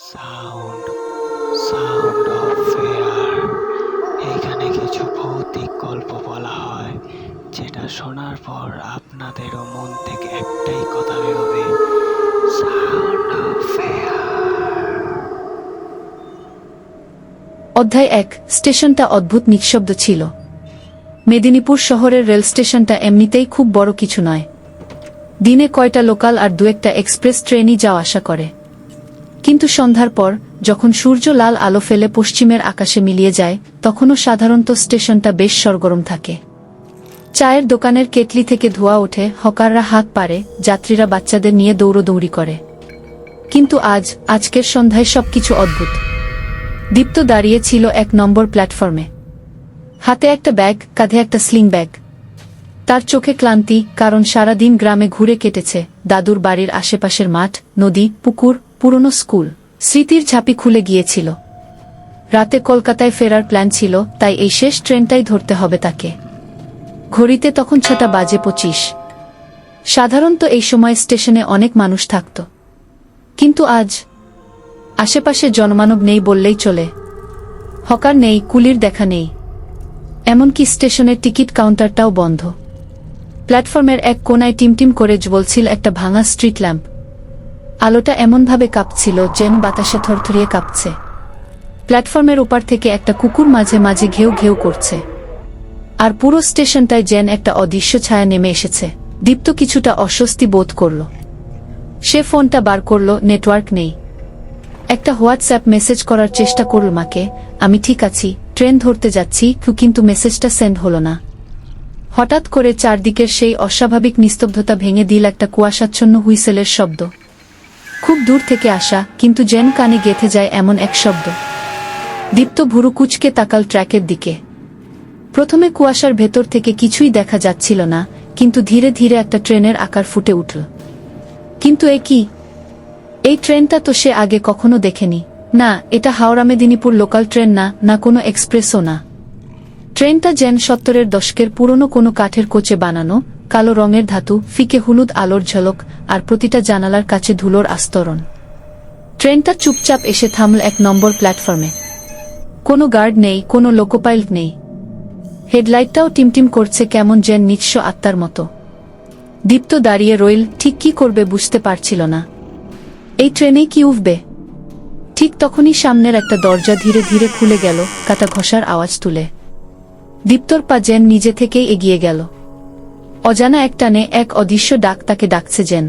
Sound sound of fair. এইখানে কিছু ভৌতিক গল্প বলা হয়, যেটা শোনার পর আপনাদেরও মন থেকে একটাই কথা বেরোবে, সাউন্ড অফ ফেয়ার। অধ্যায় ১। স্টেশনটা অদ্ভুত নিঃশব্দ ছিল। মেদিনীপুর শহরের রেল স্টেশনটা এমনিতেই খুব বড় কিছু নয়। দিনে কয়টা লোকাল আর দু-একটা এক্সপ্রেস ট্রেনই যাওয়া আসা করে। কিন্তু সন্ধ্যার পর যখন সূর্য লাল আলো ফেলে পশ্চিমের আকাশে মিলিয়ে যায়, তখনও সাধারণত স্টেশনটা বেশ সরগরম থাকে। চায়ের দোকানের কেটলি থেকে ধোঁয়া ওঠে, হকাররা হাত পারে, যাত্রীরা বাচ্চাদের নিয়ে দৌড়দৌড়ি করে। কিন্তু আজকের সন্ধ্যায় সবকিছু অদ্ভুত। দীপ্ত দাঁড়িয়ে ছিল ১ নম্বর প্ল্যাটফর্মে। হাতে একটা ব্যাগ, কাঁধে একটা স্লিং ব্যাগ। তার চোখে ক্লান্তি, কারণ সারা দিন গ্রামে ঘুরে কেটেছে। দাদুর বাড়ির আশেপাশের মাঠ, নদী, পুকুর, পুরনো স্কুল, স্মৃতির ঝাঁপি খুলে গিয়েছিল। রাতে কলকাতায় ফেরার প্ল্যান ছিল, তাই এই শেষ ট্রেনটাই ধরতে হবে তাকে। ঘড়িতে তখন ৬:২৫। সাধারণত এই সময় স্টেশনে অনেক মানুষ থাকত, কিন্তু আজ আশেপাশে জনমানব নেই বললেই চলে। হকার নেই, কুলির দেখা নেই, এমনকি স্টেশনের টিকিট কাউন্টারটাও বন্ধ। প্ল্যাটফর্মের এক কোনায় টিমটিম করে জ্বলছিল একটা ভাঙা স্ট্রিট ল্যাম্প। আলোটা এমনভাবে কাঁপছিল যেন বাতাসে থরথরিয়ে কাঁপছে। প্ল্যাটফর্মের ওপার থেকে একটা কুকুর মাঝে মাঝে ঘেউ ঘেউ করছে। আর পুরো স্টেশনটায় যেন একটা অদৃশ্য ছায়া নেমে এসেছে। দীপ্ত কিছুটা অস্বস্তি বোধ করল। সে ফোনটা বার করল, নেটওয়ার্ক নেই। একটা হোয়াটসঅ্যাপ মেসেজ করার চেষ্টা করল মাকে, আমি ঠিক আছি, ট্রেন ধরতে যাচ্ছি, কিন্তু মেসেজটা সেন্ড হলো না। হঠাৎ করে চারদিকের সেই অস্বাভাবিক নিস্তব্ধতা ভেঙে দিল একটা কুয়াশাচ্ছন্ন হুইসেলের শব্দ। খুব দূর থেকে আসা, কিন্তু যেন কানে গেঁথে যায় এমন এক শব্দ। দীপ্ত ভুরু কুঁচকে তাকাল ট্র্যাকের দিকে। প্রথমে কুয়াশার ভেতর থেকে কিছুই দেখা যাচ্ছিল না, কিন্তু ধীরে ধীরে একটা ট্রেনের আকার ফুটে উঠল। কিন্তু এ কি? এই ট্রেনটা তো সে আগে কখনো দেখেনি। না, এটা হাওড়া মেদিনীপুর লোকাল ট্রেন না, না কোনো এক্সপ্রেসও না। ট্রেনটা যেন ৭০-এর দশকের পুরনো কোনো কাঠের কোচে বানানো, কালো রঙের ধাতু, ফিকে হলুদ আলোর ঝলক, আর প্রতিটা জানালার কাছে ধুলোর আস্তরণ। ট্রেনটা চুপচাপ এসে থামল ১ নম্বর প্ল্যাটফর্মে। কোনো গার্ড নেই, কোনো লোকোপাইলট নেই। হেডলাইটটাও টিমটিম করছে কেমন যেন নিঃস্ব আত্মার মতো। দীপ্ত দাঁড়িয়ে রইল, ঠিক কি করবে বুঝতে পারছিল না। এই ট্রেনেই কি উঠবে? ঠিক তখনই সামনের একটা দরজা ধীরে ধীরে খুলে গেল, কাটা ঘষার আওয়াজ তুলে। দীপ্তর পা যেন নিজে থেকেই এগিয়ে গেল। অজানা এক টানে এক অদৃশ্য ডাক তাকে ডাকছে যেন।